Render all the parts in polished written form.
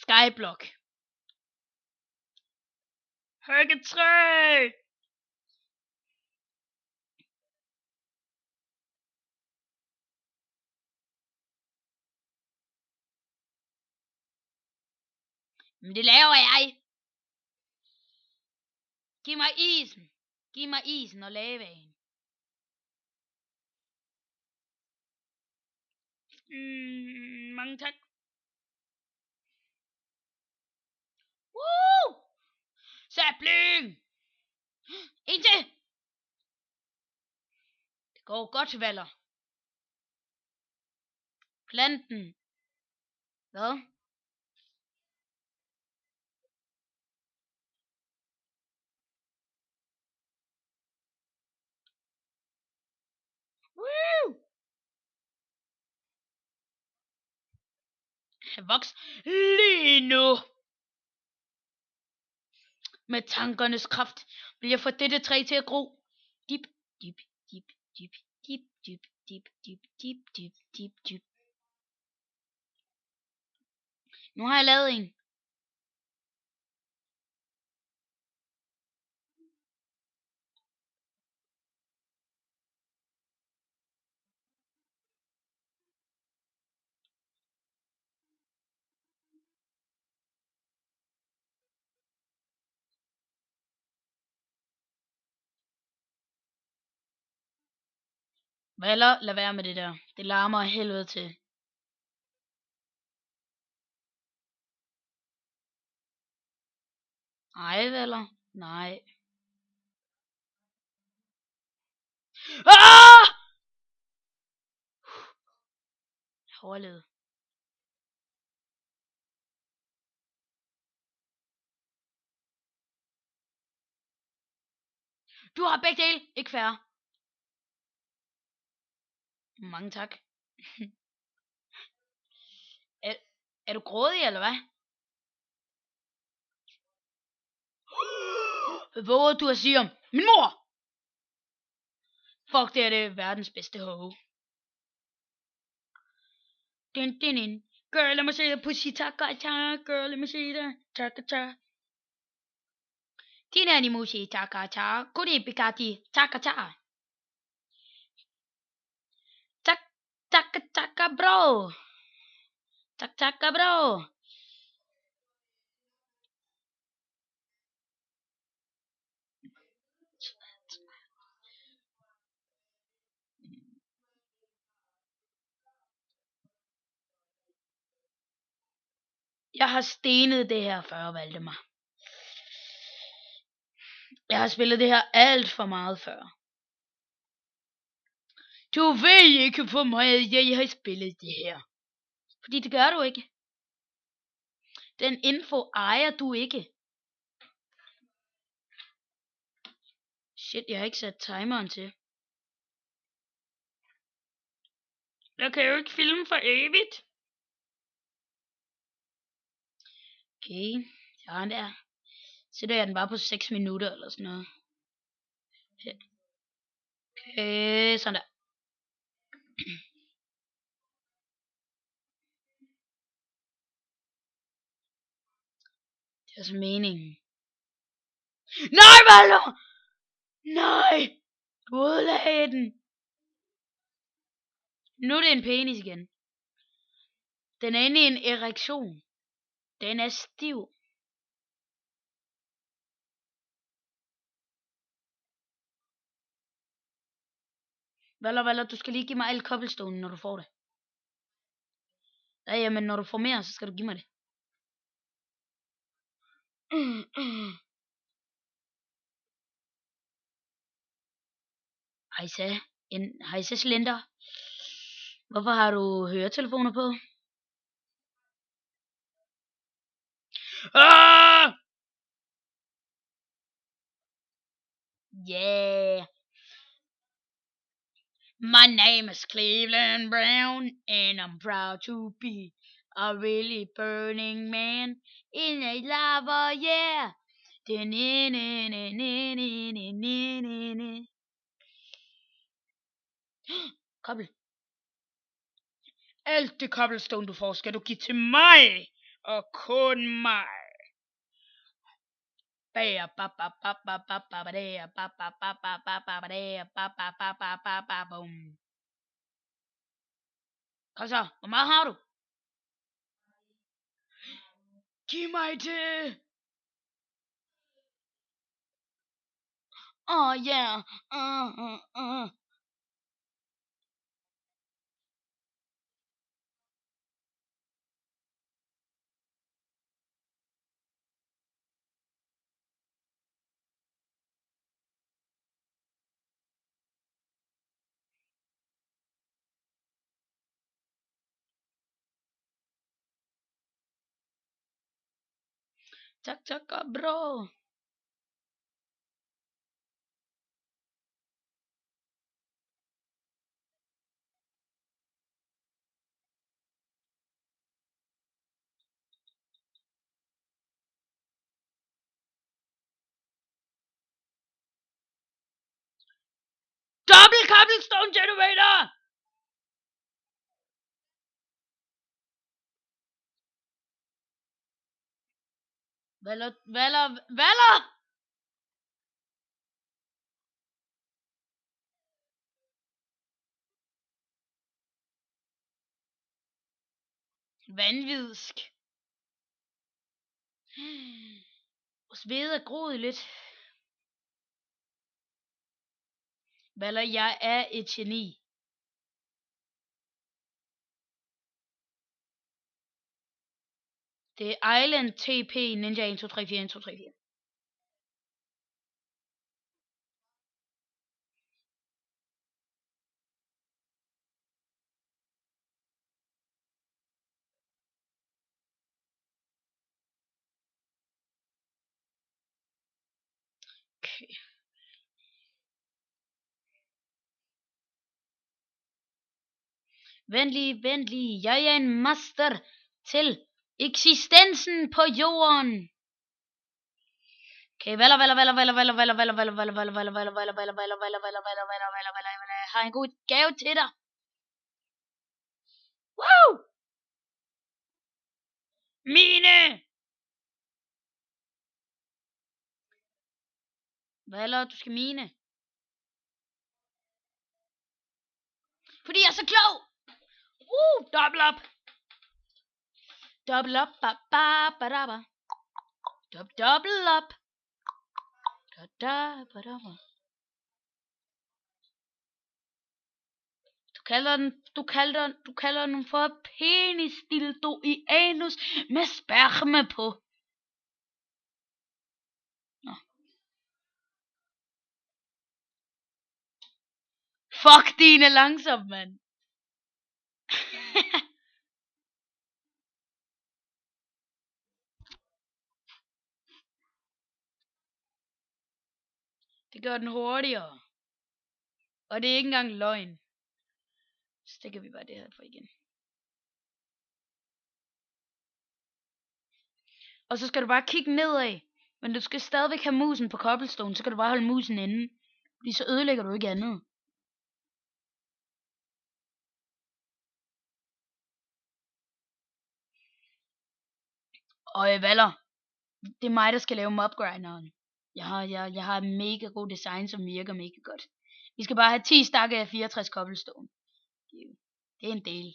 Skyblock. Huggetræ. Men det laver jeg. Giv mig isen. Giv mig isen og lavaen. Mange tak. Woo! Sapling! En til! Det går godt, Valder. Planten. Hvad? Woo! Voks lige nu. Med tankernes kraft vil jeg få dette træ til at gro. Dip, dip, dip, dip, dip, dip, dip, dip, dip, dip, dip, dip. Nu har jeg lavet en. Valder, lad være med det der. Det larmer af helvede til. Nej, Valder. Nej. Ah! Jeg har overlevet. Du har begge dele. Ikke fair. Mange tak. Er du grådig, eller hvad? Hvad våger du at sige om min mor? Fuck, det er det verdens bedste hoe. Din. Girl, lad mig se dig. Pussy, taka, girl, lad mig se dig. Taka. Din animusi, taka. Kuri, pikati, taka. Taka, bro. Taka, bro. Jeg har stenet det her før, Valdemar. Jeg har spillet det her alt for meget før. Du ved ikke, hvor meget jeg har spillet det her. Fordi det gør du ikke. Den info ejer du ikke. Shit, jeg har ikke sat timeren til. Jeg kan jo ikke filme for evigt. Okay, sådan der. Sætter jeg den bare på 6 minutter eller sådan noget. Okay, sådan der. Det er så meningen. Nej, Valder! Nej! Du ødelagde den. Nu er det en penis igen. Den er inde i en erektion. Den er stiv. Valder, du skal lige give mig al cobblestone, når du får det. Ja, men når du får mere, så skal du give mig det. Hejsa Slender. Hvorfor har du høretelefoner på? Ah! Yeah. My name is Cleveland Brown, and I'm proud to be a really burning man in a lava, yeah. Kobbel. Alt det cobblestone du får, skal du give til mig. Og kun mig. Kom så, hvor meget har du? Giv mig det. Ja. Tak, bro. Double cobblestone generator! Valor! Vanvidsk. Vores ved er groet lidt. Valor, jeg er et geni. Det er Island TP Ninja 1, 2, 3, 4, 1, 2, 3, 4. Okay. Vent lige. Jeg er en master til eksistensen på jorden. Okay, valor. Jeg har en god gave til dig. Woo! Mine! Valor, du skal mine. Fordi jeg er så klog. Double up. Double up. Double up. Du kalder den for penis dildo i anus med sperme på. Nå. Fuck, din er langsom, mand. Det gør den hurtigere. Og det er ikke engang løgn. Så stikker vi bare det her for igen. Og så skal du bare kigge nedad. Men du skal stadigvæk have musen på cobblestone. Så kan du bare holde musen inde. Fordi så ødelægger du ikke andet. Og Valor, det er mig, der skal lave mobgrinderen. Jeg har mega god design, som virker mega godt. Vi skal bare have 10 stakke af 64 cobblestone. Det er en del.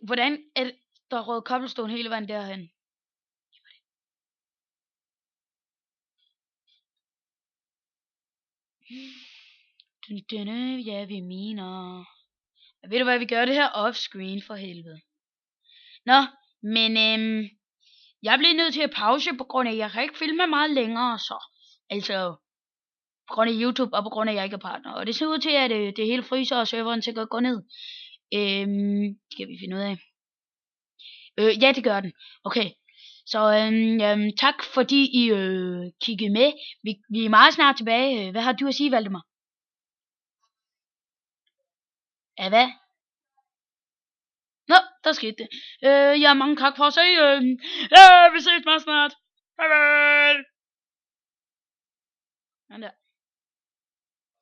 Hvordan er der rød cobblestone hele vejen derhen? Ja, vi mener. Ved du hvad, vi gør det her off-screen for helvede. Nå, men jeg bliver nødt til at pause på grund af, at jeg kan ikke filme meget længere, så. Altså, på grund af YouTube og på grund af, at jeg ikke er partner. Og det ser ud til, at det hele fryser, og serveren sikkert går ned. Skal vi finde ud af. Ja, det gør den. Okay. Så tak fordi I kiggede med. Vi er meget snart tilbage. Hvad har du at sige, Valdemar? Ja, hvad? Nå, der skete det. Ja, mange tak for at se. Ja, vi ses meget snart. Hej.